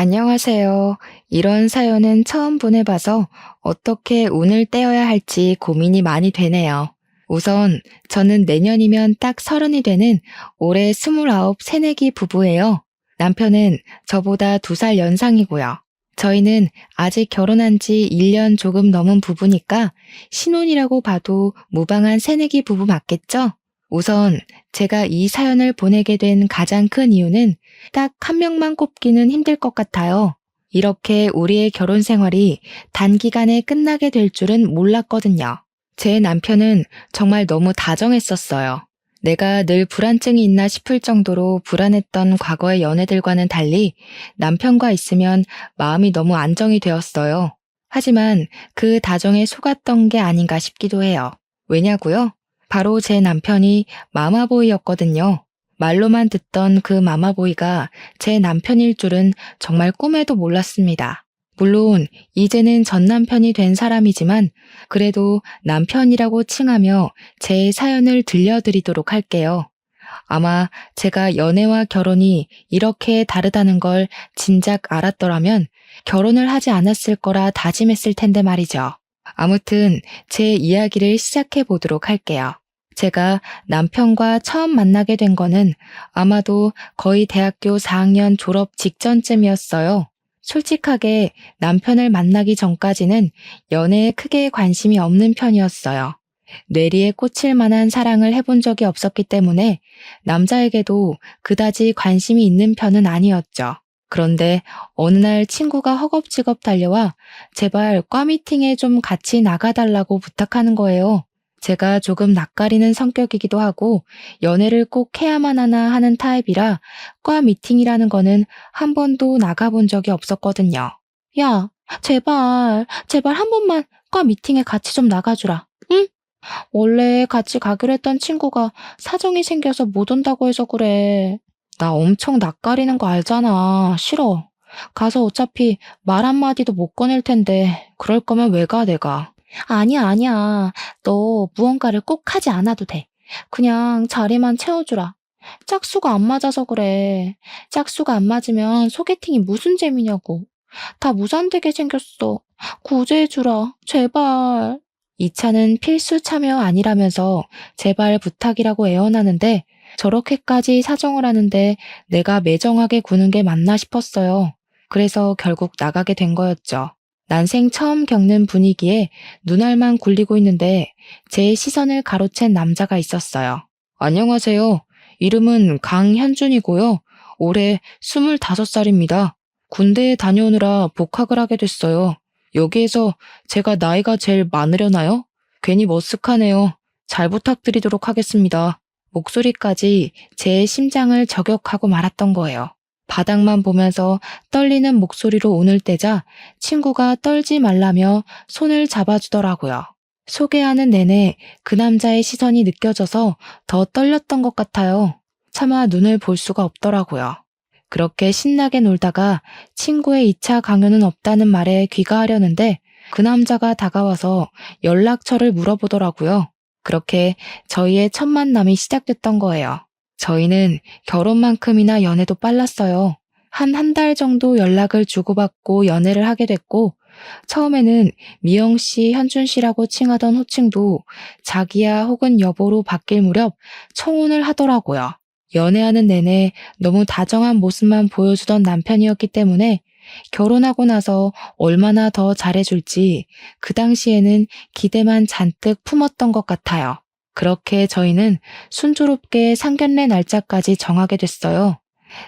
안녕하세요. 이런 사연은 처음 보내봐서 어떻게 운을 떼어야 할지 고민이 많이 되네요. 우선 저는 내년이면 딱 30이 되는 올해 29 새내기 부부예요. 남편은 저보다 2살 연상이고요. 저희는 아직 결혼한 지 1년 조금 넘은 부부니까 신혼이라고 봐도 무방한 새내기 부부 맞겠죠? 우선 제가 이 사연을 보내게 된 가장 큰 이유는 딱 한 명만 꼽기는 힘들 것 같아요. 이렇게 우리의 결혼 생활이 단기간에 끝나게 될 줄은 몰랐거든요. 제 남편은 정말 너무 다정했었어요. 내가 늘 불안증이 있나 싶을 정도로 불안했던 과거의 연애들과는 달리 남편과 있으면 마음이 너무 안정이 되었어요. 하지만 그 다정에 속았던 게 아닌가 싶기도 해요. 왜냐고요? 바로 제 남편이 마마보이였거든요. 말로만 듣던 그 마마보이가 제 남편일 줄은 정말 꿈에도 몰랐습니다. 물론 이제는 전 남편이 된 사람이지만 그래도 남편이라고 칭하며 제 사연을 들려드리도록 할게요. 아마 제가 연애와 결혼이 이렇게 다르다는 걸 진작 알았더라면 결혼을 하지 않았을 거라 다짐했을 텐데 말이죠. 아무튼 제 이야기를 시작해 보도록 할게요. 제가 남편과 처음 만나게 된 거는 아마도 거의 대학교 4학년 졸업 직전쯤이었어요. 솔직하게 남편을 만나기 전까지는 연애에 크게 관심이 없는 편이었어요. 뇌리에 꽂힐 만한 사랑을 해본 적이 없었기 때문에 남자에게도 그다지 관심이 있는 편은 아니었죠. 그런데 어느 날 친구가 허겁지겁 달려와 제발 과 미팅에 좀 같이 나가달라고 부탁하는 거예요. 제가 조금 낯가리는 성격이기도 하고 연애를 꼭 해야만 하나 하는 타입이라 과 미팅이라는 거는 한 번도 나가본 적이 없었거든요. 야, 제발 한 번만 과 미팅에 같이 좀 나가주라. 응? 원래 같이 가기로 했던 친구가 사정이 생겨서 못 온다고 해서 그래. 나 엄청 낯가리는 거 알잖아. 싫어. 가서 어차피 말 한마디도 못 꺼낼 텐데 그럴 거면 왜 가, 내가. 아니야. 너 무언가를 꼭 하지 않아도 돼. 그냥 자리만 채워주라. 짝수가 안 맞아서 그래. 짝수가 안 맞으면 소개팅이 무슨 재미냐고. 다 무산되게 생겼어. 구제해주라. 제발. 이 차는 필수 참여 아니라면서 제발 부탁이라고 애원하는데 저렇게까지 사정을 하는데 내가 매정하게 구는 게 맞나 싶었어요. 그래서 결국 나가게 된 거였죠. 난생 처음 겪는 분위기에 눈알만 굴리고 있는데 제 시선을 가로챈 남자가 있었어요. 안녕하세요. 이름은 강현준이고요. 올해 25살입니다. 군대에 다녀오느라 복학을 하게 됐어요. 여기에서 제가 나이가 제일 많으려나요? 괜히 머쓱하네요. 잘 부탁드리도록 하겠습니다. 목소리까지 제 심장을 저격하고 말았던 거예요. 바닥만 보면서 떨리는 목소리로 운을 떼자 친구가 떨지 말라며 손을 잡아주더라고요. 소개하는 내내 그 남자의 시선이 느껴져서 더 떨렸던 것 같아요. 차마 눈을 볼 수가 없더라고요. 그렇게 신나게 놀다가 친구의 2차 강요는 없다는 말에 귀가하려는데 그 남자가 다가와서 연락처를 물어보더라고요. 그렇게 저희의 첫 만남이 시작됐던 거예요. 저희는 결혼만큼이나 연애도 빨랐어요. 한 달 정도 연락을 주고받고 연애를 하게 됐고, 처음에는 미영 씨, 현준 씨라고 칭하던 호칭도 자기야 혹은 여보로 바뀔 무렵 청혼을 하더라고요. 연애하는 내내 너무 다정한 모습만 보여주던 남편이었기 때문에 결혼하고 나서 얼마나 더 잘해줄지 그 당시에는 기대만 잔뜩 품었던 것 같아요. 그렇게 저희는 순조롭게 상견례 날짜까지 정하게 됐어요.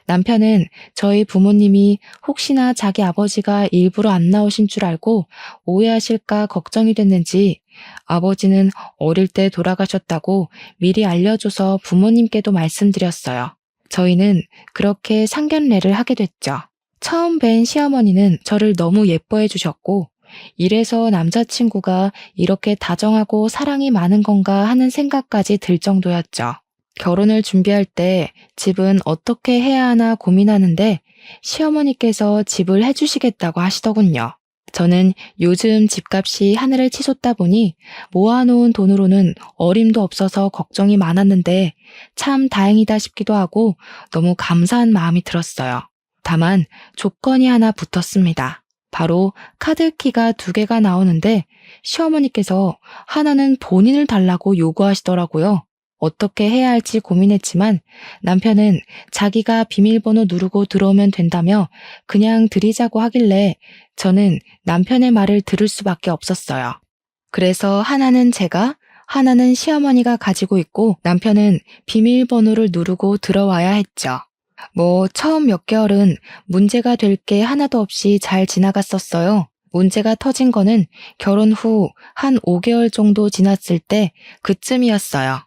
남편은 저희 부모님이 혹시나 자기 아버지가 일부러 안 나오신 줄 알고 오해하실까 걱정이 됐는지 아버지는 어릴 때 돌아가셨다고 미리 알려줘서 부모님께도 말씀드렸어요. 저희는 그렇게 상견례를 하게 됐죠. 처음 뵌 시어머니는 저를 너무 예뻐해 주셨고 이래서 남자친구가 이렇게 다정하고 사랑이 많은 건가 하는 생각까지 들 정도였죠. 결혼을 준비할 때 집은 어떻게 해야 하나 고민하는데 시어머니께서 집을 해주시겠다고 하시더군요. 저는 요즘 집값이 하늘을 치솟다 보니 모아놓은 돈으로는 어림도 없어서 걱정이 많았는데 참 다행이다 싶기도 하고 너무 감사한 마음이 들었어요. 다만 조건이 하나 붙었습니다. 바로 카드키가 2개가 나오는데 시어머니께서 하나는 본인을 달라고 요구하시더라고요. 어떻게 해야 할지 고민했지만 남편은 자기가 비밀번호 누르고 들어오면 된다며 그냥 드리자고 하길래 저는 남편의 말을 들을 수밖에 없었어요. 그래서 하나는 제가, 하나는 시어머니가 가지고 있고 남편은 비밀번호를 누르고 들어와야 했죠. 처음 몇 개월은 문제가 될 게 하나도 없이 잘 지나갔었어요. 문제가 터진 거는 결혼 후 한 5개월 정도 지났을 때 그쯤이었어요.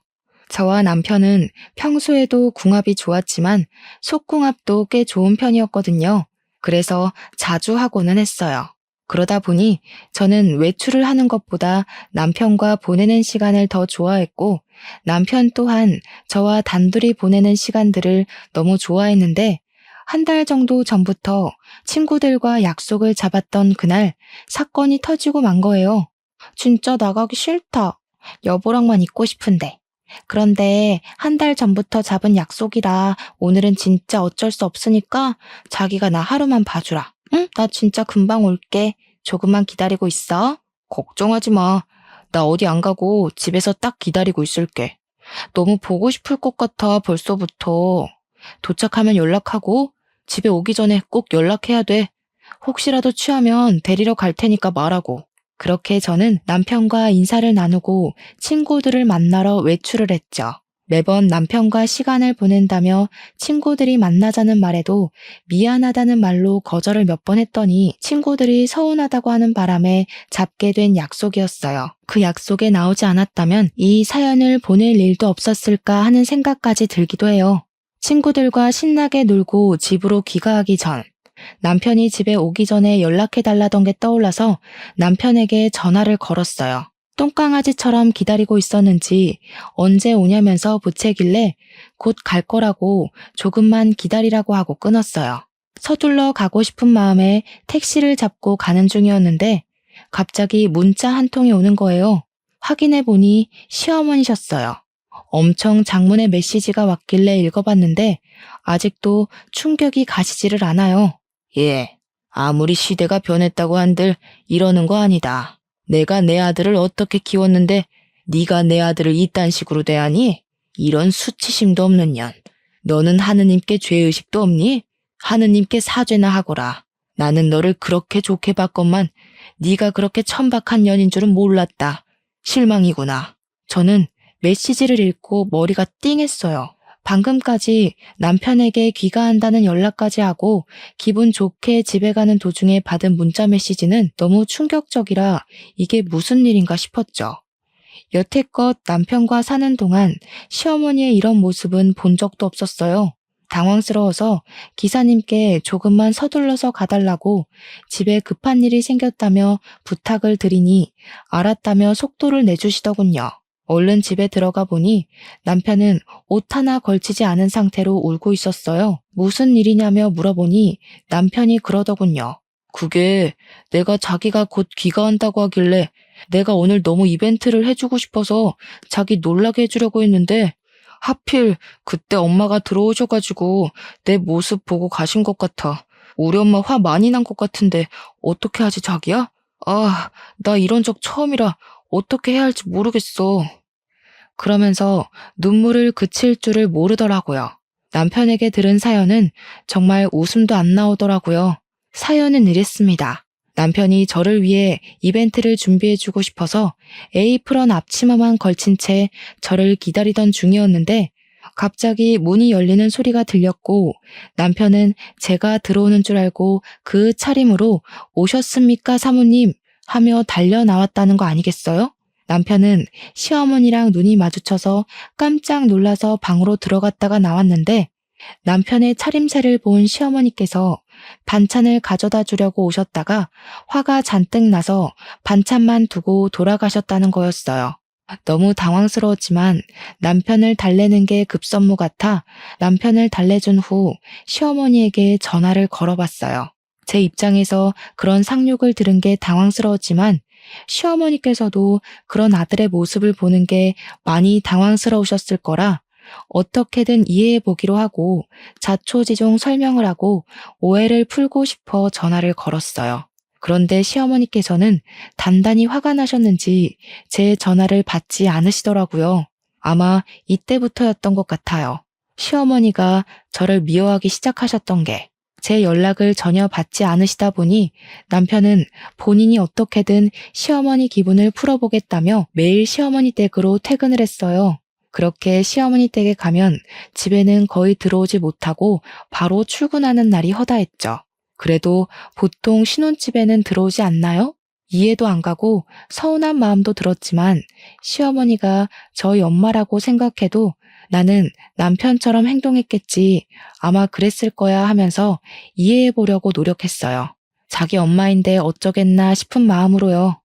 저와 남편은 평소에도 궁합이 좋았지만 속궁합도 꽤 좋은 편이었거든요. 그래서 자주 하고는 했어요. 그러다 보니 저는 외출을 하는 것보다 남편과 보내는 시간을 더 좋아했고 남편 또한 저와 단둘이 보내는 시간들을 너무 좋아했는데 한 달 정도 전부터 친구들과 약속을 잡았던 그날 사건이 터지고 만 거예요. 진짜 나가기 싫다. 여보랑만 있고 싶은데. 그런데 한 달 전부터 잡은 약속이라 오늘은 진짜 어쩔 수 없으니까 자기가 나 하루만 봐주라. 응? 나 진짜 금방 올게. 조금만 기다리고 있어. 걱정하지 마. 나 어디 안 가고 집에서 딱 기다리고 있을게. 너무 보고 싶을 것 같아 벌써부터. 도착하면 연락하고 집에 오기 전에 꼭 연락해야 돼. 혹시라도 취하면 데리러 갈 테니까 말하고. 그렇게 저는 남편과 인사를 나누고 친구들을 만나러 외출을 했죠. 매번 남편과 시간을 보낸다며 친구들이 만나자는 말에도 미안하다는 말로 거절을 몇 번 했더니 친구들이 서운하다고 하는 바람에 잡게 된 약속이었어요. 그 약속에 나오지 않았다면 이 사연을 보낼 일도 없었을까 하는 생각까지 들기도 해요. 친구들과 신나게 놀고 집으로 귀가하기 전 남편이 집에 오기 전에 연락해달라던 게 떠올라서 남편에게 전화를 걸었어요. 똥강아지처럼 기다리고 있었는지 언제 오냐면서 보채길래 곧 갈 거라고 조금만 기다리라고 하고 끊었어요. 서둘러 가고 싶은 마음에 택시를 잡고 가는 중이었는데 갑자기 문자 한 통이 오는 거예요. 확인해 보니 시어머니셨어요. 엄청 장문의 메시지가 왔길래 읽어봤는데 아직도 충격이 가시지를 않아요. 예, 아무리 시대가 변했다고 한들 이러는 거 아니다. 내가 내 아들을 어떻게 키웠는데 네가 내 아들을 이딴 식으로 대하니? 이런 수치심도 없는 년. 너는 하느님께 죄의식도 없니? 하느님께 사죄나 하거라. 나는 너를 그렇게 좋게 봤건만 네가 그렇게 천박한 년인 줄은 몰랐다. 실망이구나. 저는 메시지를 읽고 머리가 띵했어요. 방금까지 남편에게 귀가한다는 연락까지 하고 기분 좋게 집에 가는 도중에 받은 문자 메시지는 너무 충격적이라 이게 무슨 일인가 싶었죠. 여태껏 남편과 사는 동안 시어머니의 이런 모습은 본 적도 없었어요. 당황스러워서 기사님께 조금만 서둘러서 가달라고 집에 급한 일이 생겼다며 부탁을 드리니 알았다며 속도를 내주시더군요. 얼른 집에 들어가 보니 남편은 옷 하나 걸치지 않은 상태로 울고 있었어요. 무슨 일이냐며 물어보니 남편이 그러더군요. 그게 내가 자기가 곧 귀가한다고 하길래 내가 오늘 너무 이벤트를 해주고 싶어서 자기 놀라게 해주려고 했는데 하필 그때 엄마가 들어오셔가지고 내 모습 보고 가신 것 같아. 우리 엄마 화 많이 난 것 같은데 어떻게 하지 자기야? 아, 나 이런 적 처음이라 어떻게 해야 할지 모르겠어. 그러면서 눈물을 그칠 줄을 모르더라고요. 남편에게 들은 사연은 정말 웃음도 안 나오더라고요. 사연은 이랬습니다. 남편이 저를 위해 이벤트를 준비해주고 싶어서 에이프런 앞치마만 걸친 채 저를 기다리던 중이었는데 갑자기 문이 열리는 소리가 들렸고 남편은 제가 들어오는 줄 알고 그 차림으로 오셨습니까 사모님 하며 달려 나왔다는 거 아니겠어요? 남편은 시어머니랑 눈이 마주쳐서 깜짝 놀라서 방으로 들어갔다가 나왔는데 남편의 차림새를 본 시어머니께서 반찬을 가져다 주려고 오셨다가 화가 잔뜩 나서 반찬만 두고 돌아가셨다는 거였어요. 너무 당황스러웠지만 남편을 달래는 게 급선무 같아 남편을 달래준 후 시어머니에게 전화를 걸어봤어요. 제 입장에서 그런 상륙을 들은 게 당황스러웠지만 시어머니께서도 그런 아들의 모습을 보는 게 많이 당황스러우셨을 거라 어떻게든 이해해 보기로 하고 자초지종 설명을 하고 오해를 풀고 싶어 전화를 걸었어요. 그런데 시어머니께서는 단단히 화가 나셨는지 제 전화를 받지 않으시더라고요. 아마 이때부터였던 것 같아요. 시어머니가 저를 미워하기 시작하셨던 게, 제 연락을 전혀 받지 않으시다 보니 남편은 본인이 어떻게든 시어머니 기분을 풀어보겠다며 매일 시어머니 댁으로 퇴근을 했어요. 그렇게 시어머니 댁에 가면 집에는 거의 들어오지 못하고 바로 출근하는 날이 허다했죠. 그래도 보통 신혼집에는 들어오지 않나요? 이해도 안 가고 서운한 마음도 들었지만 시어머니가 저희 엄마라고 생각해도 나는 남편처럼 행동했겠지, 아마 그랬을 거야 하면서 이해해 보려고 노력했어요. 자기 엄마인데 어쩌겠나 싶은 마음으로요.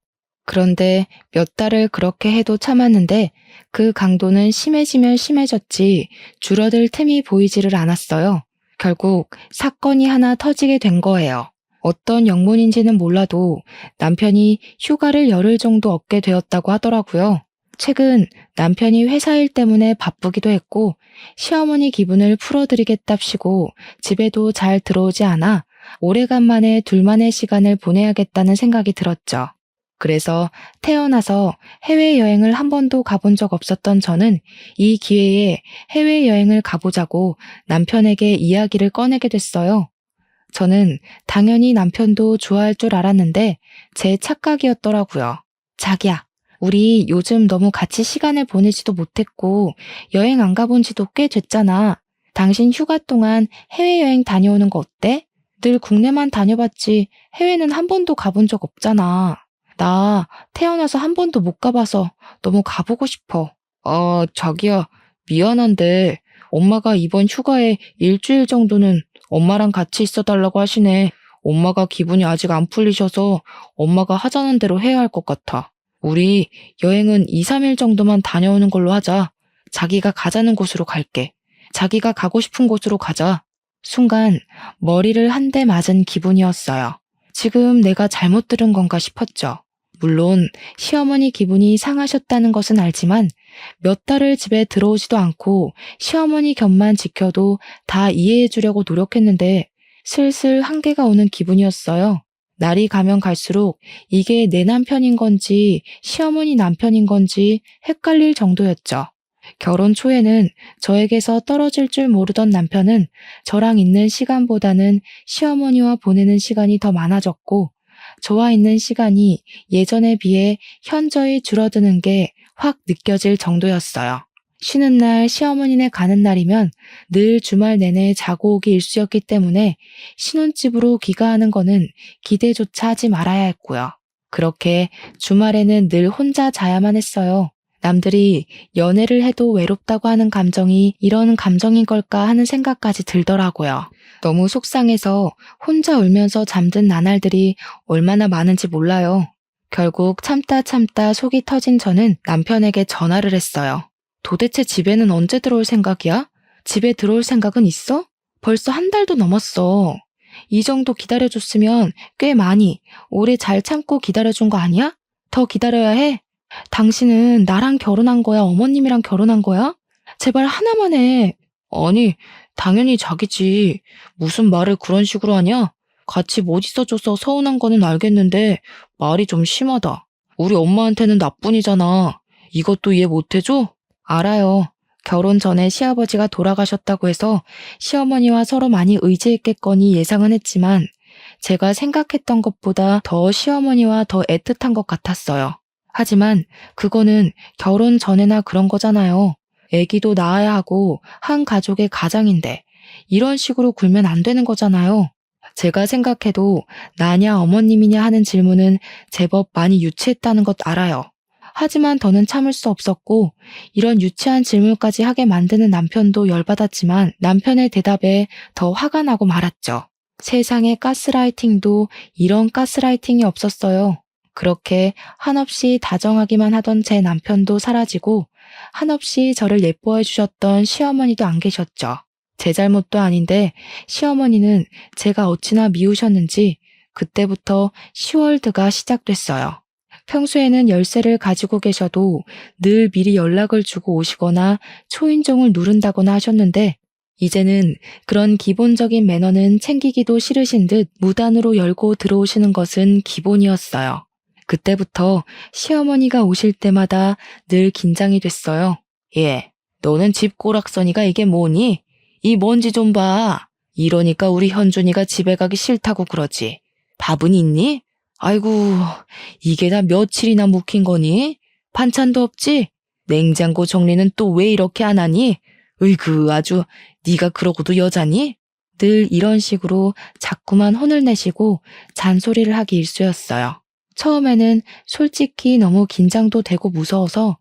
그런데 몇 달을 그렇게 해도 참았는데 그 강도는 심해지면 심해졌지 줄어들 틈이 보이지를 않았어요. 결국 사건이 하나 터지게 된 거예요. 어떤 영문인지는 몰라도 남편이 휴가를 열흘 정도 얻게 되었다고 하더라고요. 최근 남편이 회사 일 때문에 바쁘기도 했고 시어머니 기분을 풀어드리겠답시고 집에도 잘 들어오지 않아 오래간만에 둘만의 시간을 보내야겠다는 생각이 들었죠. 그래서 태어나서 해외여행을 한 번도 가본 적 없었던 저는 이 기회에 해외여행을 가보자고 남편에게 이야기를 꺼내게 됐어요. 저는 당연히 남편도 좋아할 줄 알았는데 제 착각이었더라고요. 자기야, 우리 요즘 너무 같이 시간을 보내지도 못했고 여행 안 가본 지도 꽤 됐잖아. 당신 휴가 동안 해외여행 다녀오는 거 어때? 늘 국내만 다녀봤지 해외는 한 번도 가본 적 없잖아. 나 태어나서 한 번도 못 가봐서 너무 가보고 싶어. 자기야, 미안한데 엄마가 이번 휴가에 일주일 정도는 엄마랑 같이 있어달라고 하시네. 엄마가 기분이 아직 안 풀리셔서 엄마가 하자는 대로 해야 할 것 같아. 우리 여행은 2, 3일 정도만 다녀오는 걸로 하자. 자기가 가자는 곳으로 갈게. 자기가 가고 싶은 곳으로 가자. 순간 머리를 한 대 맞은 기분이었어요. 지금 내가 잘못 들은 건가 싶었죠. 물론 시어머니 기분이 상하셨다는 것은 알지만 몇 달을 집에 들어오지도 않고 시어머니 곁만 지켜도 다 이해해 주려고 노력했는데 슬슬 한계가 오는 기분이었어요. 날이 가면 갈수록 이게 내 남편인 건지 시어머니 남편인 건지 헷갈릴 정도였죠. 결혼 초에는 저에게서 떨어질 줄 모르던 남편은 저랑 있는 시간보다는 시어머니와 보내는 시간이 더 많아졌고 저와 있는 시간이 예전에 비해 현저히 줄어드는 게 확 느껴질 정도였어요. 쉬는 날 시어머니네 가는 날이면 늘 주말 내내 자고 오기 일쑤였기 때문에 신혼집으로 귀가하는 거는 기대조차 하지 말아야 했고요. 그렇게 주말에는 늘 혼자 자야만 했어요. 남들이 연애를 해도 외롭다고 하는 감정이 이런 감정인 걸까 하는 생각까지 들더라고요. 너무 속상해서 혼자 울면서 잠든 나날들이 얼마나 많은지 몰라요. 결국 참다 속이 터진 저는 남편에게 전화를 했어요. 도대체 집에는 언제 들어올 생각이야? 집에 들어올 생각은 있어? 벌써 한 달도 넘었어. 이 정도 기다려줬으면 꽤 많이, 오래 잘 참고 기다려준 거 아니야? 더 기다려야 해? 당신은 나랑 결혼한 거야? 어머님이랑 결혼한 거야? 제발 하나만 해. 아니, 당연히 자기지. 무슨 말을 그런 식으로 하냐? 같이 못 있어줘서 서운한 거는 알겠는데 말이 좀 심하다. 우리 엄마한테는 나뿐이잖아. 이것도 이해 못 해줘? 알아요. 결혼 전에 시아버지가 돌아가셨다고 해서 시어머니와 서로 많이 의지했겠거니 예상은 했지만 제가 생각했던 것보다 더 시어머니와 더 애틋한 것 같았어요. 하지만 그거는 결혼 전에나 그런 거잖아요. 애기도 낳아야 하고 한 가족의 가장인데 이런 식으로 굴면 안 되는 거잖아요. 제가 생각해도 나냐 어머님이냐 하는 질문은 제법 많이 유치했다는 것 알아요. 하지만 더는 참을 수 없었고 이런 유치한 질문까지 하게 만드는 남편도 열받았지만 남편의 대답에 더 화가 나고 말았죠. 세상에 가스라이팅도 이런 가스라이팅이 없었어요. 그렇게 한없이 다정하기만 하던 제 남편도 사라지고 한없이 저를 예뻐해 주셨던 시어머니도 안 계셨죠. 제 잘못도 아닌데 시어머니는 제가 어찌나 미우셨는지 그때부터 시월드가 시작됐어요. 평소에는 열쇠를 가지고 계셔도 늘 미리 연락을 주고 오시거나 초인종을 누른다거나 하셨는데 이제는 그런 기본적인 매너는 챙기기도 싫으신 듯 무단으로 열고 들어오시는 것은 기본이었어요. 그때부터 시어머니가 오실 때마다 늘 긴장이 됐어요. 예, 너는 집 꼬락서니가 이게 뭐니? 이 먼지 좀 봐. 이러니까 우리 현준이가 집에 가기 싫다고 그러지. 밥은 있니? 아이고, 이게 다 며칠이나 묵힌 거니? 반찬도 없지? 냉장고 정리는 또 왜 이렇게 안 하니? 으이그, 아주 네가 그러고도 여자니? 늘 이런 식으로 자꾸만 혼을 내시고 잔소리를 하기 일쑤였어요. 처음에는 솔직히 너무 긴장도 되고 무서워서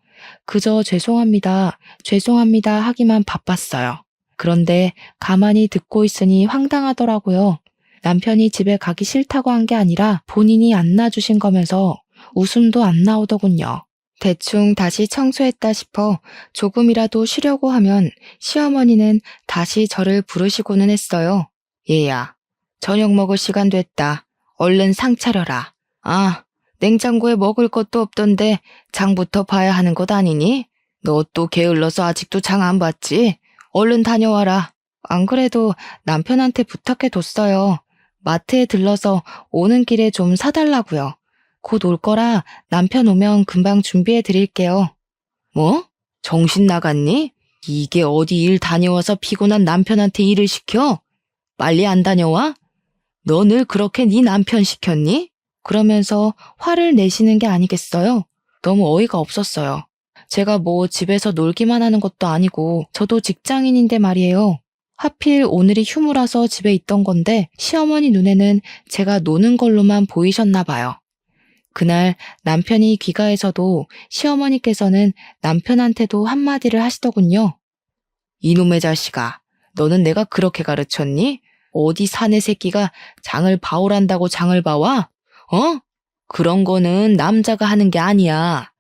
그저 죄송합니다, 죄송합니다 하기만 바빴어요. 그런데 가만히 듣고 있으니 황당하더라고요. 남편이 집에 가기 싫다고 한 게 아니라 본인이 안 놔주신 거면서 웃음도 안 나오더군요. 대충 다시 청소했다 싶어 조금이라도 쉬려고 하면 시어머니는 다시 저를 부르시고는 했어요. 얘야, 저녁 먹을 시간 됐다. 얼른 상 차려라. 아, 냉장고에 먹을 것도 없던데 장부터 봐야 하는 것 아니니? 너 또 게을러서 아직도 장 안 봤지? 얼른 다녀와라. 안 그래도 남편한테 부탁해뒀어요. 마트에 들러서 오는 길에 좀 사달라고요. 곧 올 거라 남편 오면 금방 준비해 드릴게요. 뭐? 정신 나갔니? 이게 어디 일 다녀와서 피곤한 남편한테 일을 시켜? 빨리 안 다녀와? 너 늘 그렇게 네 남편 시켰니? 그러면서 화를 내시는 게 아니겠어요? 너무 어이가 없었어요. 제가 뭐 집에서 놀기만 하는 것도 아니고 저도 직장인인데 말이에요. 하필 오늘이 휴무라서 집에 있던 건데 시어머니 눈에는 제가 노는 걸로만 보이셨나 봐요. 그날 남편이 귀가해서도 시어머니께서는 남편한테도 한마디를 하시더군요. 이놈의 자식아, 너는 내가 그렇게 가르쳤니? 어디 사내 새끼가 장을 봐오란다고 장을 봐와? 어? 그런 거는 남자가 하는 게 아니야.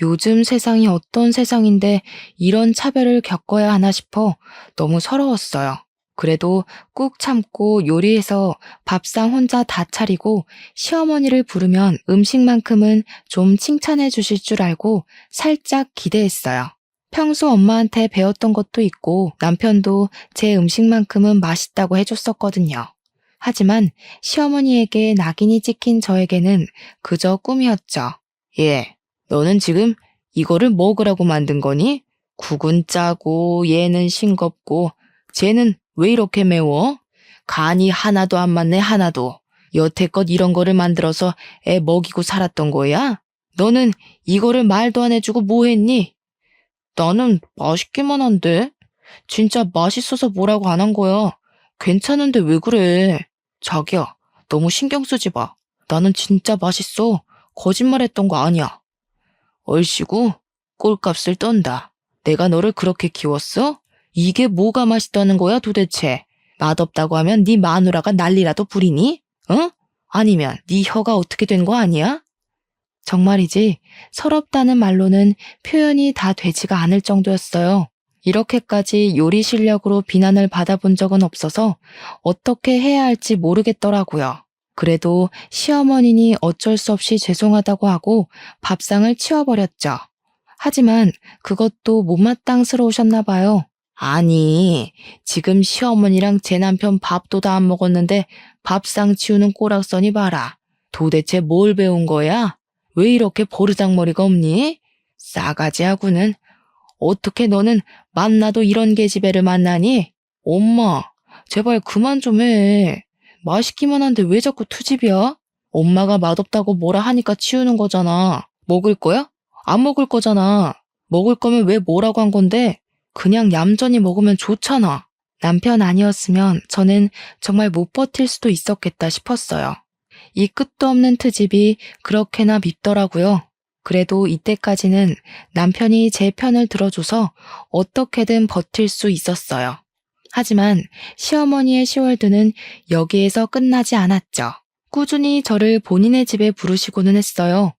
요즘 세상이 어떤 세상인데 이런 차별을 겪어야 하나 싶어 너무 서러웠어요. 그래도 꾹 참고 요리해서 밥상 혼자 다 차리고 시어머니를 부르면 음식만큼은 좀 칭찬해 주실 줄 알고 살짝 기대했어요. 평소 엄마한테 배웠던 것도 있고 남편도 제 음식만큼은 맛있다고 해줬었거든요. 하지만 시어머니에게 낙인이 찍힌 저에게는 그저 꿈이었죠. 예, 너는 지금 이거를 먹으라고 만든 거니? 국은 짜고 얘는 싱겁고 쟤는 왜 이렇게 매워? 간이 하나도 안 맞네 하나도. 여태껏 이런 거를 만들어서 애 먹이고 살았던 거야? 너는 이거를 말도 안 해주고 뭐 했니? 나는 맛있기만 한데. 진짜 맛있어서 뭐라고 안 한 거야. 괜찮은데 왜 그래? 자기야, 너무 신경 쓰지 마. 나는 진짜 맛있어. 거짓말했던 거 아니야. 얼씨구, 꼴값을 떤다. 내가 너를 그렇게 키웠어? 이게 뭐가 맛있다는 거야 도대체? 맛없다고 하면 네 마누라가 난리라도 부리니? 응? 아니면 네 혀가 어떻게 된 거 아니야? 정말이지 서럽다는 말로는 표현이 다 되지가 않을 정도였어요. 이렇게까지 요리 실력으로 비난을 받아본 적은 없어서 어떻게 해야 할지 모르겠더라고요. 그래도 시어머니니 어쩔 수 없이 죄송하다고 하고 밥상을 치워버렸죠. 하지만 그것도 못마땅스러우셨나 봐요. 아니, 지금 시어머니랑 제 남편 밥도 다 안 먹었는데 밥상 치우는 꼬락서니 봐라. 도대체 뭘 배운 거야? 왜 이렇게 버르장머리가 없니? 싸가지하고는. 어떻게 너는 만나도 이런 계집애를 만나니? 엄마, 제발 그만 좀 해. 맛있기만 한데 왜 자꾸 투집이야? 엄마가 맛없다고 뭐라 하니까 치우는 거잖아. 먹을 거야? 안 먹을 거잖아. 먹을 거면 왜 뭐라고 한 건데? 그냥 얌전히 먹으면 좋잖아. 남편 아니었으면 저는 정말 못 버틸 수도 있었겠다 싶었어요. 이 끝도 없는 트집이 그렇게나 밉더라고요. 그래도 이때까지는 남편이 제 편을 들어줘서 어떻게든 버틸 수 있었어요. 하지만 시어머니의 시월드는 여기에서 끝나지 않았죠. 꾸준히 저를 본인의 집에 부르시고는 했어요.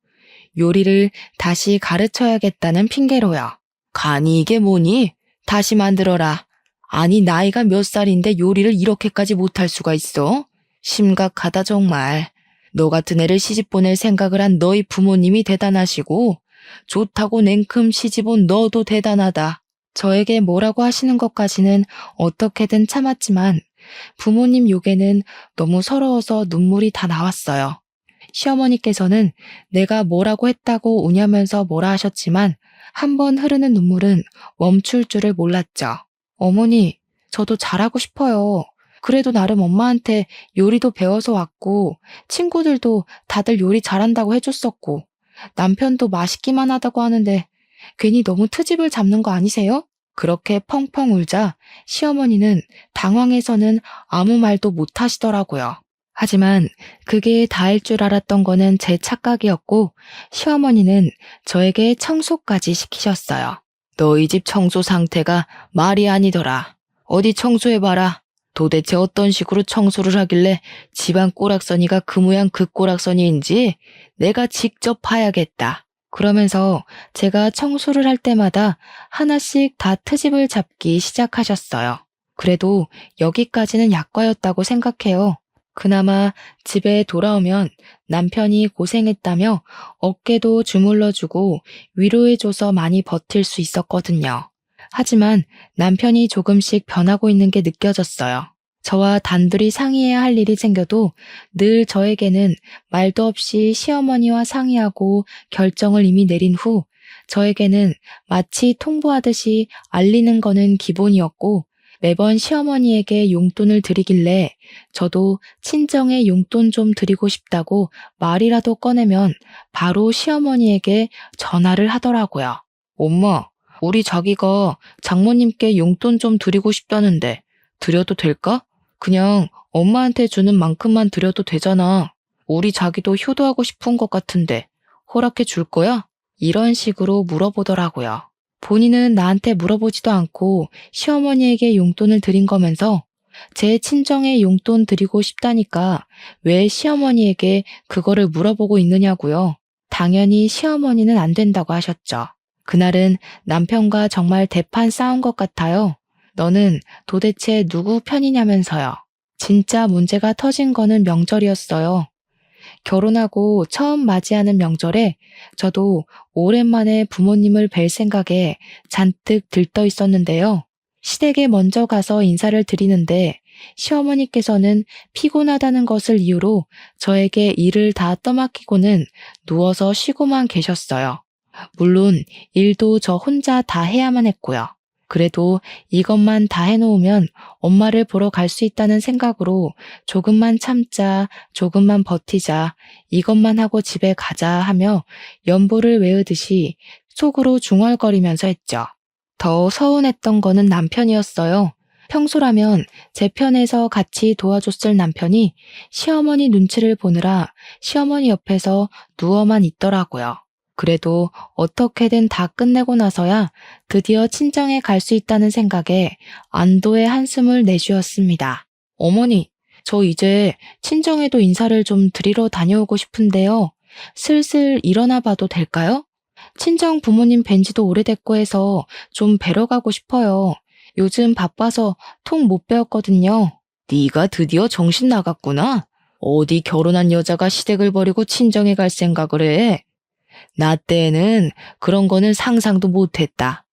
요리를 다시 가르쳐야겠다는 핑계로요. 간이 이게 뭐니? 다시 만들어라. 아니 나이가 몇 살인데 요리를 이렇게까지 못할 수가 있어? 심각하다 정말. 너 같은 애를 시집 보낼 생각을 한 너희 부모님이 대단하시고 좋다고 냉큼 시집 온 너도 대단하다. 저에게 뭐라고 하시는 것까지는 어떻게든 참았지만 부모님 욕에는 너무 서러워서 눈물이 다 나왔어요. 시어머니께서는 내가 뭐라고 했다고 우냐면서 뭐라 하셨지만 한 번 흐르는 눈물은 멈출 줄을 몰랐죠. 어머니, 저도 잘하고 싶어요. 그래도 나름 엄마한테 요리도 배워서 왔고 친구들도 다들 요리 잘한다고 해줬었고 남편도 맛있기만 하다고 하는데 괜히 너무 트집을 잡는 거 아니세요? 그렇게 펑펑 울자 시어머니는 당황해서는 아무 말도 못 하시더라고요. 하지만 그게 다일 줄 알았던 거는 제 착각이었고 시어머니는 저에게 청소까지 시키셨어요. 너희 집 청소 상태가 말이 아니더라. 어디 청소해봐라. 도대체 어떤 식으로 청소를 하길래 집안 꼬락서니가 그 모양 그 꼬락서니인지 내가 직접 봐야겠다. 그러면서 제가 청소를 할 때마다 하나씩 다 트집을 잡기 시작하셨어요. 그래도 여기까지는 약과였다고 생각해요. 그나마 집에 돌아오면 남편이 고생했다며 어깨도 주물러주고 위로해줘서 많이 버틸 수 있었거든요. 하지만 남편이 조금씩 변하고 있는 게 느껴졌어요. 저와 단둘이 상의해야 할 일이 생겨도 늘 저에게는 말도 없이 시어머니와 상의하고 결정을 이미 내린 후 저에게는 마치 통보하듯이 알리는 거는 기본이었고 매번 시어머니에게 용돈을 드리길래 저도 친정에 용돈 좀 드리고 싶다고 말이라도 꺼내면 바로 시어머니에게 전화를 하더라고요. 엄마, 우리 자기가 장모님께 용돈 좀 드리고 싶다는데 드려도 될까? 그냥 엄마한테 주는 만큼만 드려도 되잖아. 우리 자기도 효도하고 싶은 것 같은데 허락해 줄 거야? 이런 식으로 물어보더라고요. 본인은 나한테 물어보지도 않고 시어머니에게 용돈을 드린 거면서 제 친정에 용돈 드리고 싶다니까 왜 시어머니에게 그거를 물어보고 있느냐고요. 당연히 시어머니는 안 된다고 하셨죠. 그날은 남편과 정말 대판 싸운 것 같아요. 너는 도대체 누구 편이냐면서요. 진짜 문제가 터진 거는 명절이었어요. 결혼하고 처음 맞이하는 명절에 저도 오랜만에 부모님을 뵐 생각에 잔뜩 들떠 있었는데요. 시댁에 먼저 가서 인사를 드리는데 시어머니께서는 피곤하다는 것을 이유로 저에게 일을 다 떠맡기고는 누워서 쉬고만 계셨어요. 물론 일도 저 혼자 다 해야만 했고요. 그래도 이것만 다 해놓으면 엄마를 보러 갈 수 있다는 생각으로 조금만 참자, 조금만 버티자, 이것만 하고 집에 가자 하며 연보를 외우듯이 속으로 중얼거리면서 했죠. 더 서운했던 거는 남편이었어요. 평소라면 제 편에서 같이 도와줬을 남편이 시어머니 눈치를 보느라 시어머니 옆에서 누워만 있더라고요. 그래도 어떻게든 다 끝내고 나서야 드디어 친정에 갈 수 있다는 생각에 안도의 한숨을 내쉬었습니다. 어머니, 저 이제 친정에도 인사를 좀 드리러 다녀오고 싶은데요. 슬슬 일어나 봐도 될까요? 친정 부모님 뵌 지도 오래됐고 해서 좀 뵈러 가고 싶어요. 요즘 바빠서 통 못 배웠거든요. 네가 드디어 정신 나갔구나. 어디 결혼한 여자가 시댁을 버리고 친정에 갈 생각을 해. 나 때에는 그런 거는 상상도 못했다.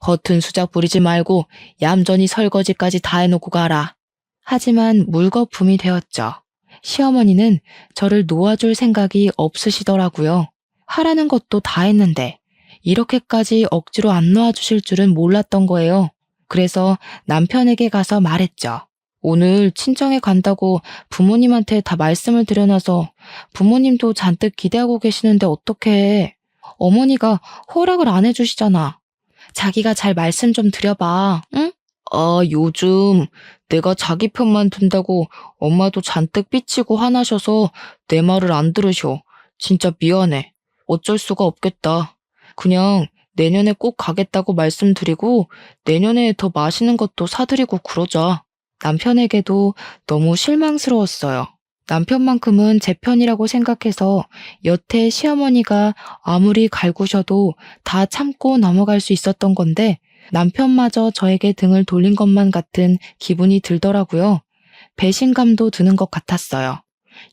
허튼 수작 부리지 말고 얌전히 설거지까지 다 해놓고 가라. 하지만 물거품이 되었죠. 시어머니는 저를 놓아줄 생각이 없으시더라고요. 하라는 것도 다 했는데 이렇게까지 억지로 안 놓아주실 줄은 몰랐던 거예요. 그래서 남편에게 가서 말했죠. 오늘 친정에 간다고 부모님한테 다 말씀을 드려놔서 부모님도 잔뜩 기대하고 계시는데 어떡해. 어머니가 허락을 안 해주시잖아. 자기가 잘 말씀 좀 드려봐, 응? 요즘 내가 자기 편만 든다고 엄마도 잔뜩 삐치고 화나셔서 내 말을 안 들으셔. 진짜 미안해. 어쩔 수가 없겠다. 그냥 내년에 꼭 가겠다고 말씀드리고 내년에 더 맛있는 것도 사드리고 그러자. 남편에게도 너무 실망스러웠어요. 남편만큼은 제 편이라고 생각해서 여태 시어머니가 아무리 갈구셔도 다 참고 넘어갈 수 있었던 건데 남편마저 저에게 등을 돌린 것만 같은 기분이 들더라고요. 배신감도 드는 것 같았어요.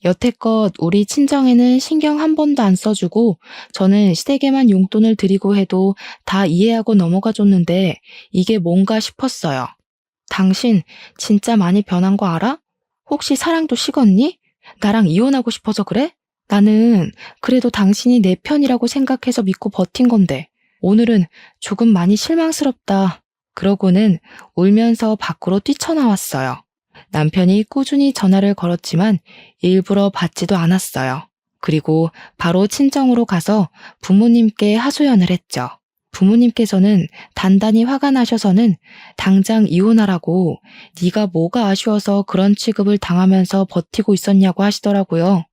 여태껏 우리 친정에는 신경 한 번도 안 써주고 저는 시댁에만 용돈을 드리고 해도 다 이해하고 넘어가 줬는데 이게 뭔가 싶었어요. 당신 진짜 많이 변한 거 알아? 혹시 사랑도 식었니? 나랑 이혼하고 싶어서 그래? 나는 그래도 당신이 내 편이라고 생각해서 믿고 버틴 건데 오늘은 조금 많이 실망스럽다. 그러고는 울면서 밖으로 뛰쳐나왔어요. 남편이 꾸준히 전화를 걸었지만 일부러 받지도 않았어요. 그리고 바로 친정으로 가서 부모님께 하소연을 했죠. 부모님께서는 단단히 화가 나셔서는 당장 이혼하라고 네가 뭐가 아쉬워서 그런 취급을 당하면서 버티고 있었냐고 하시더라고요.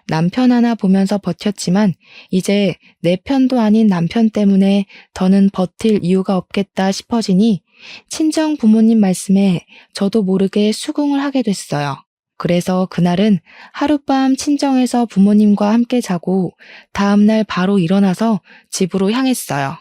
남편 하나 보면서 버텼지만 이제 내 편도 아닌 남편 때문에 더는 버틸 이유가 없겠다 싶어지니 친정 부모님 말씀에 저도 모르게 수긍을 하게 됐어요. 그래서 그날은 하룻밤 친정에서 부모님과 함께 자고 다음날 바로 일어나서 집으로 향했어요.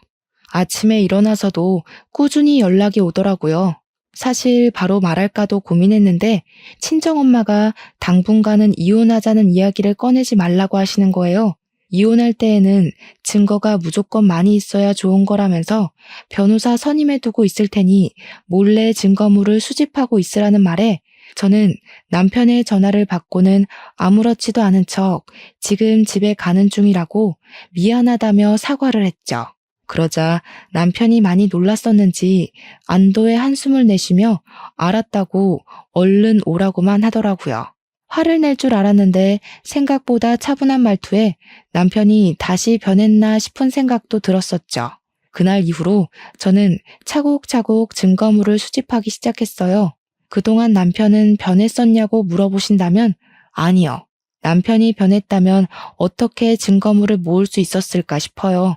아침에 일어나서도 꾸준히 연락이 오더라고요. 사실 바로 말할까도 고민했는데 친정엄마가 당분간은 이혼하자는 이야기를 꺼내지 말라고 하시는 거예요. 이혼할 때에는 증거가 무조건 많이 있어야 좋은 거라면서 변호사 선임해 두고 있을 테니 몰래 증거물을 수집하고 있으라는 말에 저는 남편의 전화를 받고는 아무렇지도 않은 척 지금 집에 가는 중이라고 미안하다며 사과를 했죠. 그러자 남편이 많이 놀랐었는지 안도의 한숨을 내쉬며 알았다고 얼른 오라고만 하더라고요. 화를 낼 줄 알았는데 생각보다 차분한 말투에 남편이 다시 변했나 싶은 생각도 들었었죠. 그날 이후로 저는 차곡차곡 증거물을 수집하기 시작했어요. 그동안 남편은 변했었냐고 물어보신다면 아니요. 남편이 변했다면 어떻게 증거물을 모을 수 있었을까 싶어요.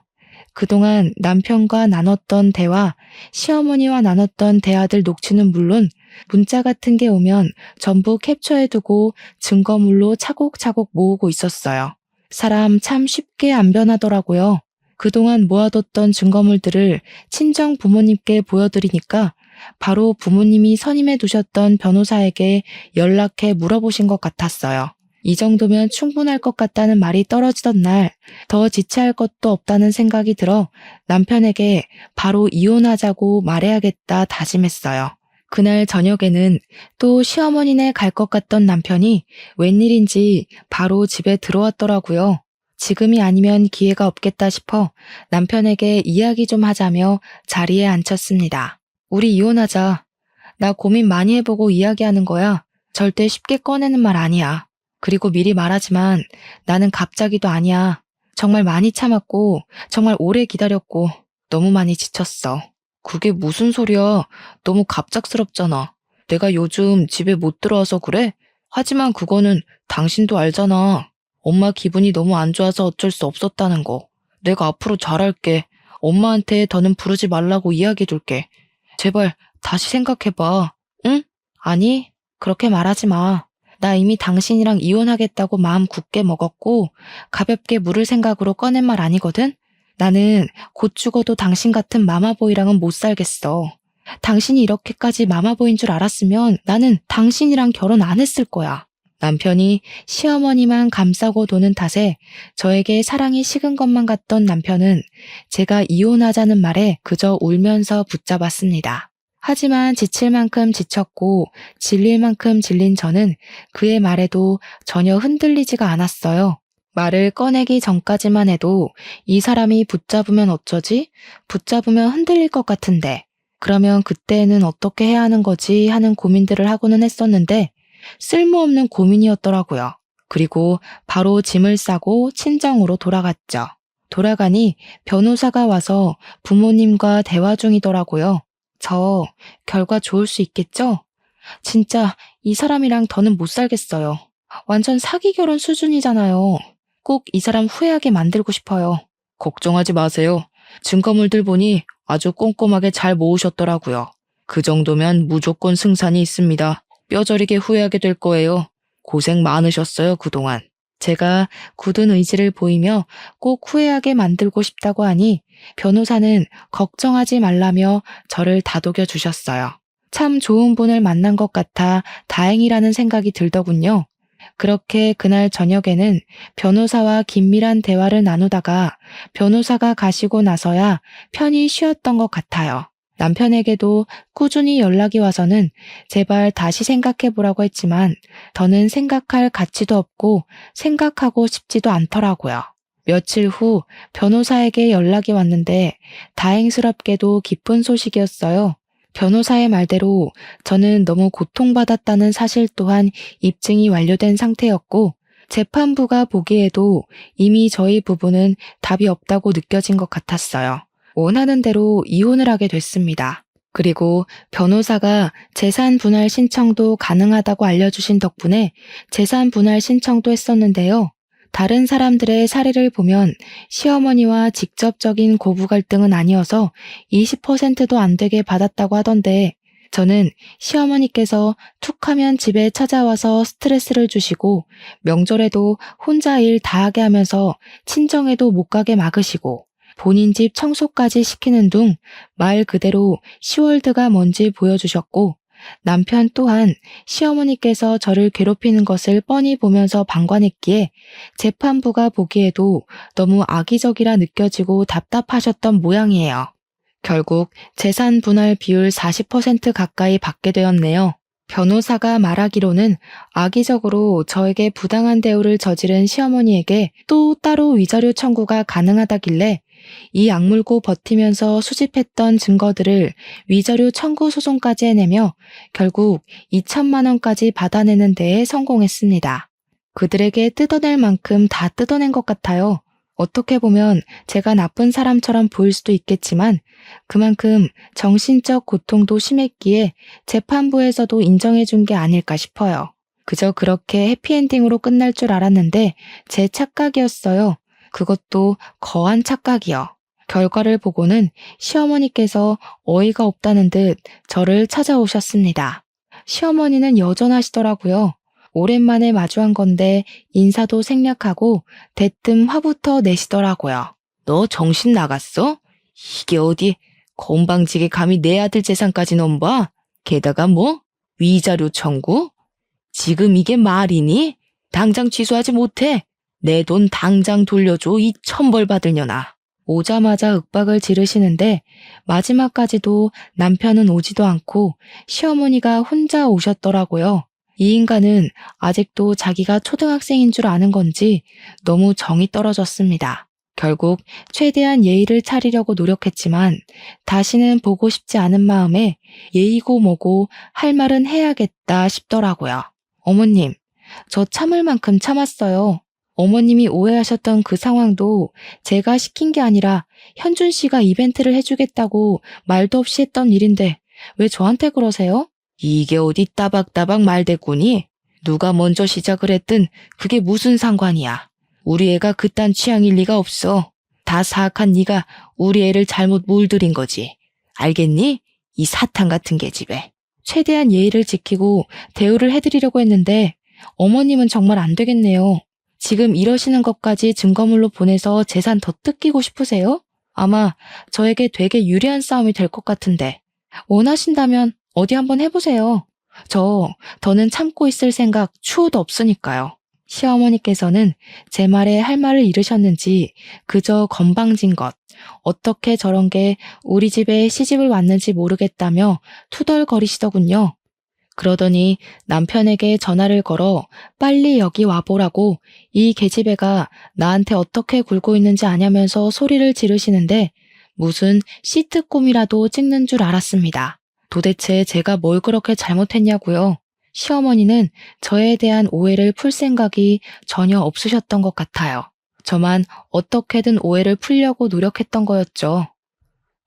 그동안 남편과 나눴던 대화, 시어머니와 나눴던 대화들 녹취는 물론 문자 같은 게 오면 전부 캡처해두고 증거물로 차곡차곡 모으고 있었어요. 사람 참 쉽게 안 변하더라고요. 그동안 모아뒀던 증거물들을 친정 부모님께 보여드리니까 바로 부모님이 선임해 두셨던 변호사에게 연락해 물어보신 것 같았어요. 이 정도면 충분할 것 같다는 말이 떨어지던 날 더 지체할 것도 없다는 생각이 들어 남편에게 바로 이혼하자고 말해야겠다 다짐했어요. 그날 저녁에는 또 시어머니네 갈 것 같던 남편이 웬일인지 바로 집에 들어왔더라고요. 지금이 아니면 기회가 없겠다 싶어 남편에게 이야기 좀 하자며 자리에 앉혔습니다. 우리 이혼하자. 나 고민 많이 해보고 이야기하는 거야. 절대 쉽게 꺼내는 말 아니야. 그리고 미리 말하지만 나는 갑자기도 아니야. 정말 많이 참았고 정말 오래 기다렸고 너무 많이 지쳤어. 그게 무슨 소리야. 너무 갑작스럽잖아. 내가 요즘 집에 못 들어와서 그래? 하지만 그거는 당신도 알잖아. 엄마 기분이 너무 안 좋아서 어쩔 수 없었다는 거. 내가 앞으로 잘할게. 엄마한테 더는 부르지 말라고 이야기해둘게. 제발 다시 생각해봐. 응? 아니, 그렇게 말하지 마. 나 이미 당신이랑 이혼하겠다고 마음 굳게 먹었고 가볍게 물을 생각으로 꺼낸 말 아니거든? 나는 곧 죽어도 당신 같은 마마보이랑은 못 살겠어. 당신이 이렇게까지 마마보이인 줄 알았으면 나는 당신이랑 결혼 안 했을 거야. 남편이 시어머니만 감싸고 도는 탓에 저에게 사랑이 식은 것만 같던 남편은 제가 이혼하자는 말에 그저 울면서 붙잡았습니다. 하지만 지칠 만큼 지쳤고 질릴 만큼 질린 저는 그의 말에도 전혀 흔들리지가 않았어요. 말을 꺼내기 전까지만 해도 이 사람이 붙잡으면 어쩌지? 붙잡으면 흔들릴 것 같은데 그러면 그때는 어떻게 해야 하는 거지 하는 고민들을 하고는 했었는데 쓸모없는 고민이었더라고요. 그리고 바로 짐을 싸고 친정으로 돌아갔죠. 돌아가니 변호사가 와서 부모님과 대화 중이더라고요. 저 결과 좋을 수 있겠죠? 진짜 이 사람이랑 더는 못 살겠어요. 완전 사기 결혼 수준이잖아요. 꼭 이 사람 후회하게 만들고 싶어요. 걱정하지 마세요. 증거물들 보니 아주 꼼꼼하게 잘 모으셨더라고요. 그 정도면 무조건 승산이 있습니다. 뼈저리게 후회하게 될 거예요. 고생 많으셨어요, 그동안. 제가 굳은 의지를 보이며 꼭 후회하게 만들고 싶다고 하니 변호사는 걱정하지 말라며 저를 다독여 주셨어요. 참 좋은 분을 만난 것 같아 다행이라는 생각이 들더군요. 그렇게 그날 저녁에는 변호사와 긴밀한 대화를 나누다가 변호사가 가시고 나서야 편히 쉬었던 것 같아요. 남편에게도 꾸준히 연락이 와서는 제발 다시 생각해보라고 했지만 더는 생각할 가치도 없고 생각하고 싶지도 않더라고요. 며칠 후 변호사에게 연락이 왔는데 다행스럽게도 기쁜 소식이었어요. 변호사의 말대로 저는 너무 고통받았다는 사실 또한 입증이 완료된 상태였고 재판부가 보기에도 이미 저희 부부는 답이 없다고 느껴진 것 같았어요. 원하는 대로 이혼을 하게 됐습니다. 그리고 변호사가 재산 분할 신청도 가능하다고 알려주신 덕분에 재산 분할 신청도 했었는데요. 다른 사람들의 사례를 보면 시어머니와 직접적인 고부 갈등은 아니어서 20%도 안 되게 받았다고 하던데 저는 시어머니께서 툭하면 집에 찾아와서 스트레스를 주시고 명절에도 혼자 일 다 하게 하면서 친정에도 못 가게 막으시고 본인 집 청소까지 시키는 둥 말 그대로 시월드가 뭔지 보여주셨고 남편 또한 시어머니께서 저를 괴롭히는 것을 뻔히 보면서 방관했기에 재판부가 보기에도 너무 악의적이라 느껴지고 답답하셨던 모양이에요. 결국 재산 분할 비율 40% 가까이 받게 되었네요. 변호사가 말하기로는 악의적으로 저에게 부당한 대우를 저지른 시어머니에게 또 따로 위자료 청구가 가능하다길래 이 악물고 버티면서 수집했던 증거들을 위자료 청구 소송까지 해내며 결국 2천만 원까지 받아내는 데에 성공했습니다. 그들에게 뜯어낼 만큼 다 뜯어낸 것 같아요. 어떻게 보면 제가 나쁜 사람처럼 보일 수도 있겠지만 그만큼 정신적 고통도 심했기에 재판부에서도 인정해준 게 아닐까 싶어요. 그저 그렇게 해피엔딩으로 끝날 줄 알았는데 제 착각이었어요. 그것도 거한 착각이요. 결과를 보고는 시어머니께서 어이가 없다는 듯 저를 찾아오셨습니다. 시어머니는 여전하시더라고요. 오랜만에 마주한 건데 인사도 생략하고 대뜸 화부터 내시더라고요. 너 정신 나갔어? 이게 어디 건방지게 감히 내 아들 재산까지 넘봐? 게다가 뭐? 위자료 청구? 지금 이게 말이니? 당장 취소하지 못해. 내 돈 당장 돌려줘 이 천벌 받을 년아. 오자마자 윽박을 지르시는데 마지막까지도 남편은 오지도 않고 시어머니가 혼자 오셨더라고요. 이 인간은 아직도 자기가 초등학생인 줄 아는 건지 너무 정이 떨어졌습니다. 결국 최대한 예의를 차리려고 노력했지만 다시는 보고 싶지 않은 마음에 예의고 뭐고 할 말은 해야겠다 싶더라고요. 어머님, 저 참을 만큼 참았어요. 어머님이 오해하셨던 그 상황도 제가 시킨 게 아니라 현준 씨가 이벤트를 해주겠다고 말도 없이 했던 일인데 왜 저한테 그러세요? 이게 어디 따박따박 말대꾸니? 누가 먼저 시작을 했든 그게 무슨 상관이야. 우리 애가 그딴 취향일 리가 없어. 다 사악한 네가 우리 애를 잘못 물들인 거지. 알겠니? 이 사탄 같은 계집애. 최대한 예의를 지키고 대우를 해드리려고 했는데 어머님은 정말 안 되겠네요. 지금 이러시는 것까지 증거물로 보내서 재산 더 뜯기고 싶으세요? 아마 저에게 되게 유리한 싸움이 될 것 같은데. 원하신다면 어디 한번 해보세요. 더는 참고 있을 생각 추호도 없으니까요. 시어머니께서는 제 말에 할 말을 잃으셨는지 그저 건방진 것, 어떻게 저런 게 우리 집에 시집을 왔는지 모르겠다며 투덜거리시더군요. 그러더니 남편에게 전화를 걸어 빨리 여기 와보라고 이 계집애가 나한테 어떻게 굴고 있는지 아냐면서 소리를 지르시는데 무슨 시트콤이라도 찍는 줄 알았습니다. 도대체 제가 뭘 그렇게 잘못했냐고요. 시어머니는 저에 대한 오해를 풀 생각이 전혀 없으셨던 것 같아요. 저만 어떻게든 오해를 풀려고 노력했던 거였죠.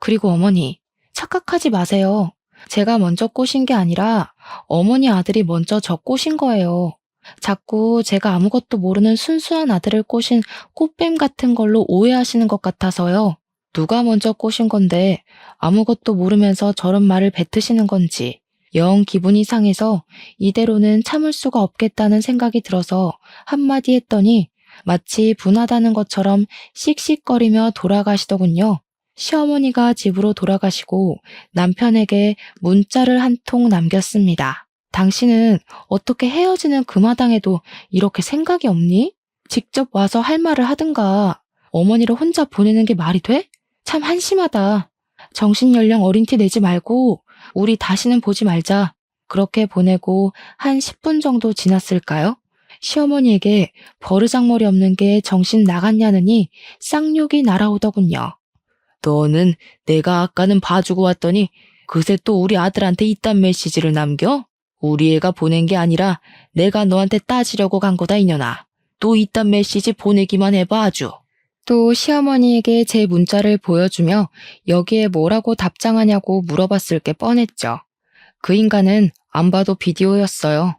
그리고 어머니, 착각하지 마세요. 제가 먼저 꼬신 게 아니라 어머니 아들이 먼저 저 꼬신 거예요. 자꾸 제가 아무것도 모르는 순수한 아들을 꼬신 꽃뱀 같은 걸로 오해하시는 것 같아서요. 누가 먼저 꼬신 건데 아무것도 모르면서 저런 말을 뱉으시는 건지 영 기분이 상해서 이대로는 참을 수가 없겠다는 생각이 들어서 한마디 했더니 마치 분하다는 것처럼 씩씩거리며 돌아가시더군요. 시어머니가 집으로 돌아가시고 남편에게 문자를 한 통 남겼습니다. 당신은 어떻게 헤어지는 그 마당에도 이렇게 생각이 없니? 직접 와서 할 말을 하든가. 어머니를 혼자 보내는 게 말이 돼? 참 한심하다. 정신연령 어린 티 내지 말고 우리 다시는 보지 말자. 그렇게 보내고 한 10분 정도 지났을까요? 시어머니에게 버르장머리 없는 게 정신 나갔냐느니 쌍욕이 날아오더군요. 너는 내가 아까는 봐주고 왔더니 그새 또 우리 아들한테 이딴 메시지를 남겨? 우리 애가 보낸 게 아니라 내가 너한테 따지려고 간 거다 이년아. 또 이딴 메시지 보내기만 해봐 아주. 또 시어머니에게 제 문자를 보여주며 여기에 뭐라고 답장하냐고 물어봤을 게 뻔했죠. 그 인간은 안 봐도 비디오였어요.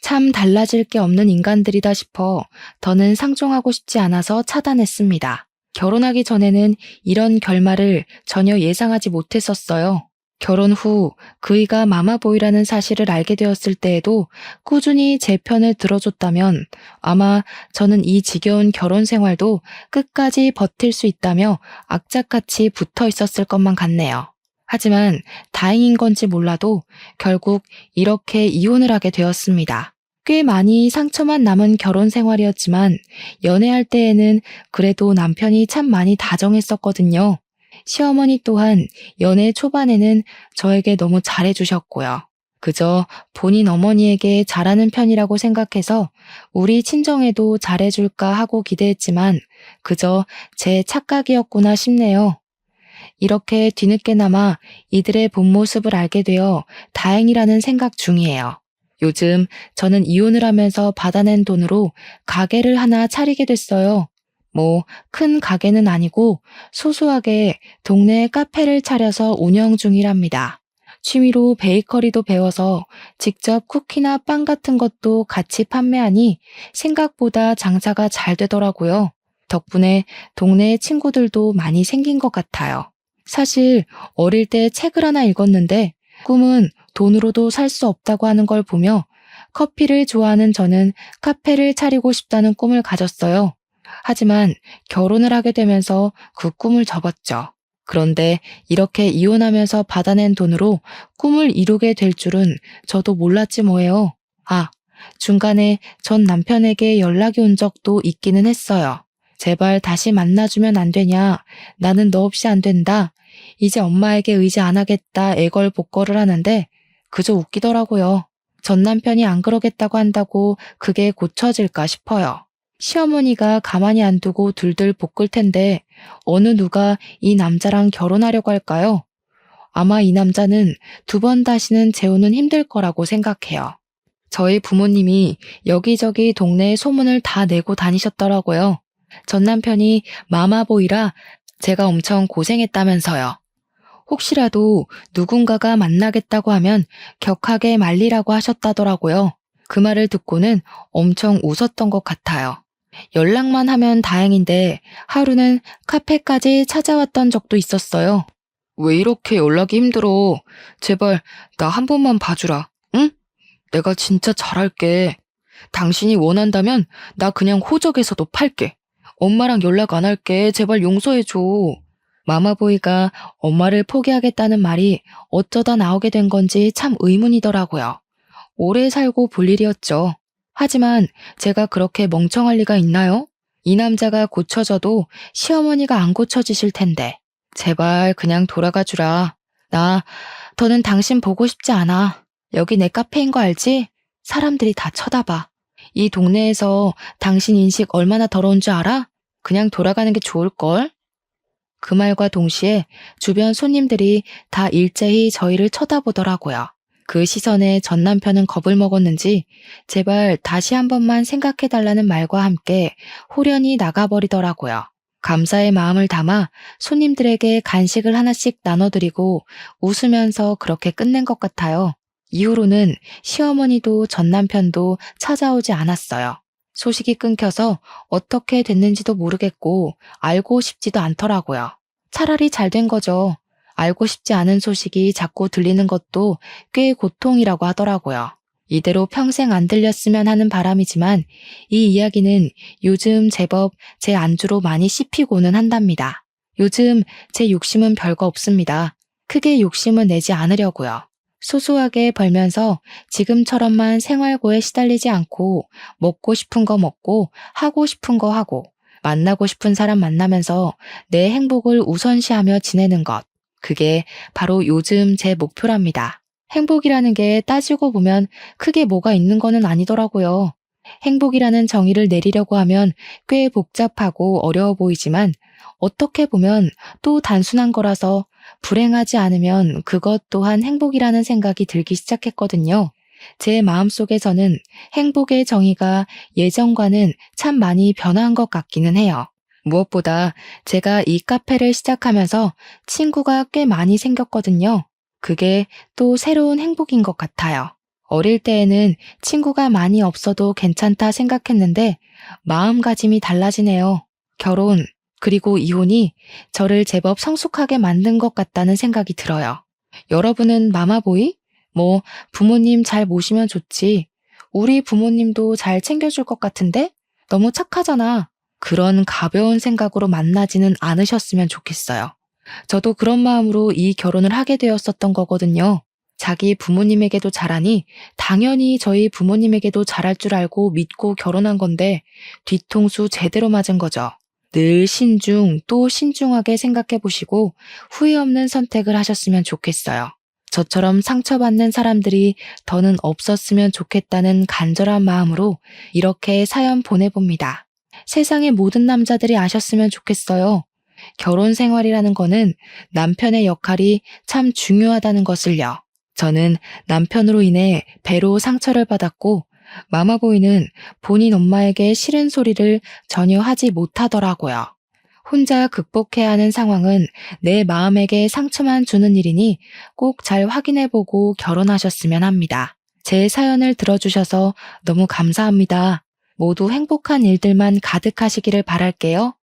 참 달라질 게 없는 인간들이다 싶어 더는 상종하고 싶지 않아서 차단했습니다. 결혼하기 전에는 이런 결말을 전혀 예상하지 못했었어요. 결혼 후 그이가 마마보이라는 사실을 알게 되었을 때에도 꾸준히 제 편을 들어줬다면 아마 저는 이 지겨운 결혼 생활도 끝까지 버틸 수 있다며 악착같이 붙어 있었을 것만 같네요. 하지만 다행인 건지 몰라도 결국 이렇게 이혼을 하게 되었습니다. 꽤 많이 상처만 남은 결혼 생활이었지만 연애할 때에는 그래도 남편이 참 많이 다정했었거든요. 시어머니 또한 연애 초반에는 저에게 너무 잘해주셨고요. 그저 본인 어머니에게 잘하는 편이라고 생각해서 우리 친정에도 잘해줄까 하고 기대했지만 그저 제 착각이었구나 싶네요. 이렇게 뒤늦게나마 이들의 본 모습을 알게 되어 다행이라는 생각 중이에요. 요즘 저는 이혼을 하면서 받아낸 돈으로 가게를 하나 차리게 됐어요. 뭐 큰 가게는 아니고 소소하게 동네에 카페를 차려서 운영 중이랍니다. 취미로 베이커리도 배워서 직접 쿠키나 빵 같은 것도 같이 판매하니 생각보다 장사가 잘 되더라고요. 덕분에 동네 친구들도 많이 생긴 것 같아요. 사실 어릴 때 책을 하나 읽었는데 꿈은 돈으로도 살 수 없다고 하는 걸 보며 커피를 좋아하는 저는 카페를 차리고 싶다는 꿈을 가졌어요. 하지만 결혼을 하게 되면서 그 꿈을 접었죠. 그런데 이렇게 이혼하면서 받아낸 돈으로 꿈을 이루게 될 줄은 저도 몰랐지 뭐예요. 아, 중간에 전 남편에게 연락이 온 적도 있기는 했어요. 제발 다시 만나주면 안 되냐? 나는 너 없이 안 된다. 이제 엄마에게 의지 안 하겠다 애걸복걸을 하는데 그저 웃기더라고요. 전 남편이 안 그러겠다고 한다고 그게 고쳐질까 싶어요. 시어머니가 가만히 안 두고 둘둘 볶을 텐데 어느 누가 이 남자랑 결혼하려고 할까요? 아마 이 남자는 2번 다시는 재혼은 힘들 거라고 생각해요. 저희 부모님이 여기저기 동네에 소문을 다 내고 다니셨더라고요. 전 남편이 마마보이라 제가 엄청 고생했다면서요. 혹시라도 누군가가 만나겠다고 하면 격하게 말리라고 하셨다더라고요. 그 말을 듣고는 엄청 웃었던 것 같아요. 연락만 하면 다행인데 하루는 카페까지 찾아왔던 적도 있었어요. 왜 이렇게 연락이 힘들어? 제발 나 한 번만 봐주라. 응? 내가 진짜 잘할게. 당신이 원한다면 나 그냥 호적에서도 팔게. 엄마랑 연락 안 할게. 제발 용서해줘. 마마보이가 엄마를 포기하겠다는 말이 어쩌다 나오게 된 건지 참 의문이더라고요. 오래 살고 볼 일이었죠. 하지만 제가 그렇게 멍청할 리가 있나요? 이 남자가 고쳐져도 시어머니가 안 고쳐지실 텐데. 제발 그냥 돌아가 주라. 나 더는 당신 보고 싶지 않아. 여기 내 카페인 거 알지? 사람들이 다 쳐다봐. 이 동네에서 당신 인식 얼마나 더러운 줄 알아? 그냥 돌아가는 게 좋을걸? 그 말과 동시에 주변 손님들이 다 일제히 저희를 쳐다보더라고요. 그 시선에 전 남편은 겁을 먹었는지 제발 다시 한 번만 생각해달라는 말과 함께 홀연히 나가버리더라고요. 감사의 마음을 담아 손님들에게 간식을 하나씩 나눠드리고 웃으면서 그렇게 끝낸 것 같아요. 이후로는 시어머니도 전 남편도 찾아오지 않았어요. 소식이 끊겨서 어떻게 됐는지도 모르겠고 알고 싶지도 않더라고요. 차라리 잘 된 거죠. 알고 싶지 않은 소식이 자꾸 들리는 것도 꽤 고통이라고 하더라고요. 이대로 평생 안 들렸으면 하는 바람이지만 이 이야기는 요즘 제법 제 안주로 많이 씹히고는 한답니다. 요즘 제 욕심은 별거 없습니다. 크게 욕심은 내지 않으려고요. 소소하게 벌면서 지금처럼만 생활고에 시달리지 않고 먹고 싶은 거 먹고 하고 싶은 거 하고 만나고 싶은 사람 만나면서 내 행복을 우선시하며 지내는 것. 그게 바로 요즘 제 목표랍니다. 행복이라는 게 따지고 보면 크게 뭐가 있는 거는 아니더라고요. 행복이라는 정의를 내리려고 하면 꽤 복잡하고 어려워 보이지만 어떻게 보면 또 단순한 거라서 불행하지 않으면 그것 또한 행복이라는 생각이 들기 시작했거든요. 제 마음속에서는 행복의 정의가 예전과는 참 많이 변한 것 같기는 해요. 무엇보다 제가 이 카페를 시작하면서 친구가 꽤 많이 생겼거든요. 그게 또 새로운 행복인 것 같아요. 어릴 때에는 친구가 많이 없어도 괜찮다 생각했는데 마음가짐이 달라지네요. 결혼, 그리고 이혼이 저를 제법 성숙하게 만든 것 같다는 생각이 들어요. 여러분은 마마보이? 뭐, 부모님 잘 모시면 좋지. 우리 부모님도 잘 챙겨줄 것 같은데? 너무 착하잖아. 그런 가벼운 생각으로 만나지는 않으셨으면 좋겠어요. 저도 그런 마음으로 이 결혼을 하게 되었었던 거거든요. 자기 부모님에게도 잘하니 당연히 저희 부모님에게도 잘할 줄 알고 믿고 결혼한 건데 뒤통수 제대로 맞은 거죠. 늘 신중 또 신중하게 생각해 보시고 후회 없는 선택을 하셨으면 좋겠어요. 저처럼 상처받는 사람들이 더는 없었으면 좋겠다는 간절한 마음으로 이렇게 사연 보내봅니다. 세상의 모든 남자들이 아셨으면 좋겠어요. 결혼 생활이라는 거는 남편의 역할이 참 중요하다는 것을요. 저는 남편으로 인해 배로 상처를 받았고 마마보이는 본인 엄마에게 싫은 소리를 전혀 하지 못하더라고요. 혼자 극복해야 하는 상황은 내 마음에게 상처만 주는 일이니 꼭 잘 확인해보고 결혼하셨으면 합니다. 제 사연을 들어주셔서 너무 감사합니다. 모두 행복한 일들만 가득하시기를 바랄게요.